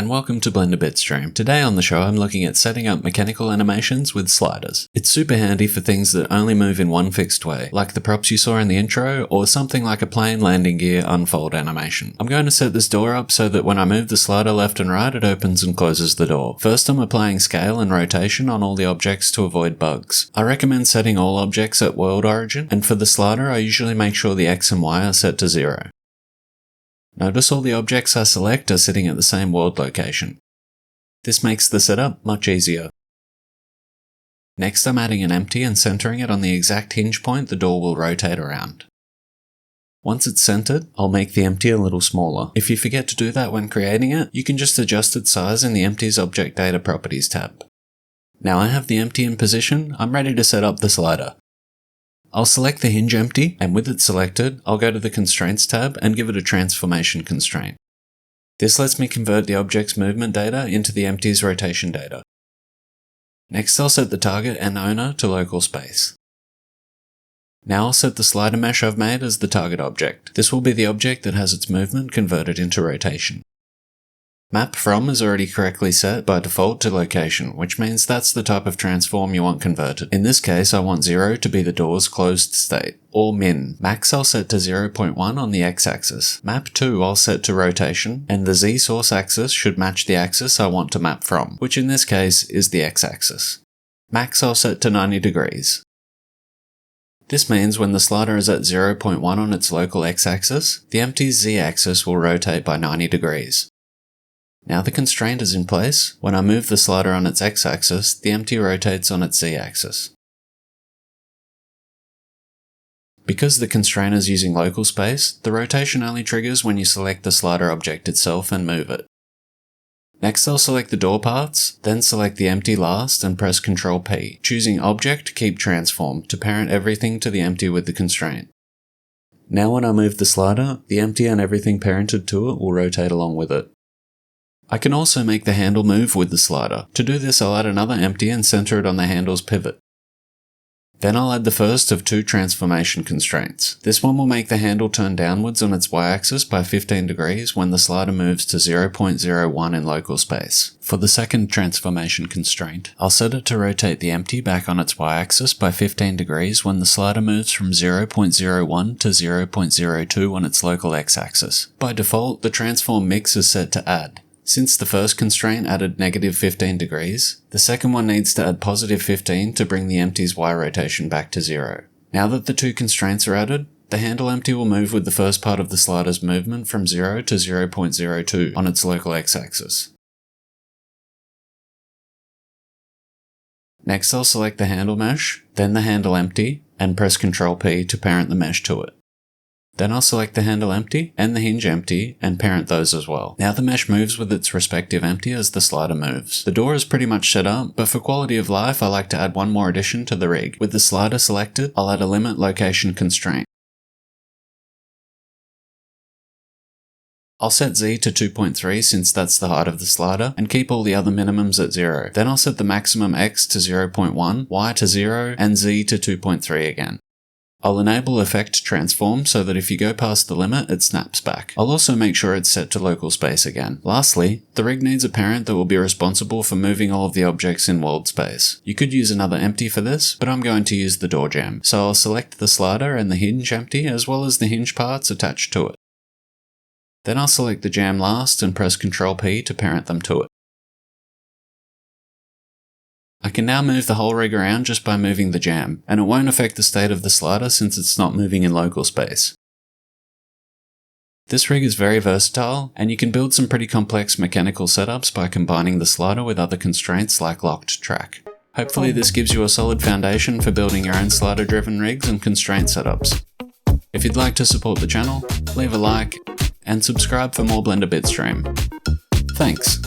and welcome to Blender Bitstream. Today on the show I'm looking at setting up mechanical animations with sliders. It's super handy for things that only move in one fixed way, like the props you saw in the intro, or something like a plane landing gear unfold animation. I'm going to set this door up so that when I move the slider left and right it opens and closes the door. First I'm applying scale and rotation on all the objects to avoid bugs. I recommend setting all objects at world origin, and for the slider I usually make sure the X and Y are set to 0. Notice all the objects I select are sitting at the same world location. This makes the setup much easier. Next I'm adding an empty and centering it on the exact hinge point the door will rotate around. Once it's centered, I'll make the empty a little smaller. If you forget to do that when creating it, you can just adjust its size in the empty's Object Data Properties tab. Now I have the empty in position, I'm ready to set up the slider. I'll select the hinge empty, and with it selected, I'll go to the Constraints tab and give it a transformation constraint. This lets me convert the object's movement data into the empty's rotation data. Next I'll set the target and owner to local space. Now I'll set the slider mesh I've made as the target object. This will be the object that has its movement converted into rotation. Map from is already correctly set by default to location, which means that's the type of transform you want converted. In this case I want 0 to be the door's closed state, or min. Max I'll set to 0.1 on the x-axis. Map to I'll set to rotation, and the z-source axis should match the axis I want to map from, which in this case is the x-axis. Max I'll set to 90 degrees. This means when the slider is at 0.1 on its local x-axis, the empty's z-axis will rotate by 90 degrees. Now the constraint is in place, when I move the slider on its x-axis, the empty rotates on its z-axis. Because the constraint is using local space, the rotation only triggers when you select the slider object itself and move it. Next I'll select the door parts, then select the empty last and press Ctrl P, choosing Object Keep Transform to parent everything to the empty with the constraint. Now when I move the slider, the empty and everything parented to it will rotate along with it. I can also make the handle move with the slider. To do this I'll add another empty and center it on the handle's pivot. Then I'll add the first of 2 transformation constraints. This one will make the handle turn downwards on its y-axis by 15 degrees when the slider moves to 0.01 in local space. For the second transformation constraint, I'll set it to rotate the empty back on its y-axis by 15 degrees when the slider moves from 0.01 to 0.02 on its local x-axis. By default, the transform mix is set to add. Since the first constraint added negative 15 degrees, the second one needs to add positive 15 to bring the empty's Y rotation back to 0. Now that the 2 constraints are added, the handle empty will move with the first part of the slider's movement from 0 to 0.02 on its local x-axis. Next I'll select the handle mesh, then the handle empty, and press Ctrl P to parent the mesh to it. Then I'll select the handle empty and the hinge empty and parent those as well. Now the mesh moves with its respective empty as the slider moves. The door is pretty much set up, but for quality of life I like to add one more addition to the rig. With the slider selected, I'll add a limit location constraint. I'll set Z to 2.3 since that's the height of the slider, and keep all the other minimums at 0. Then I'll set the maximum X to 0.1, Y to 0, and Z to 2.3 again. I'll enable Effect Transform so that if you go past the limit, it snaps back. I'll also make sure it's set to local space again. Lastly, the rig needs a parent that will be responsible for moving all of the objects in world space. You could use another empty for this, but I'm going to use the door jamb. So I'll select the slider and the hinge empty as well as the hinge parts attached to it. Then I'll select the jamb last and press Ctrl P to parent them to it. I can now move the whole rig around just by moving the jamb, and it won't affect the state of the slider since it's not moving in local space. This rig is very versatile, and you can build some pretty complex mechanical setups by combining the slider with other constraints like locked track. Hopefully this gives you a solid foundation for building your own slider-driven rigs and constraint setups. If you'd like to support the channel, leave a like, and subscribe for more Blender Bitstream. Thanks!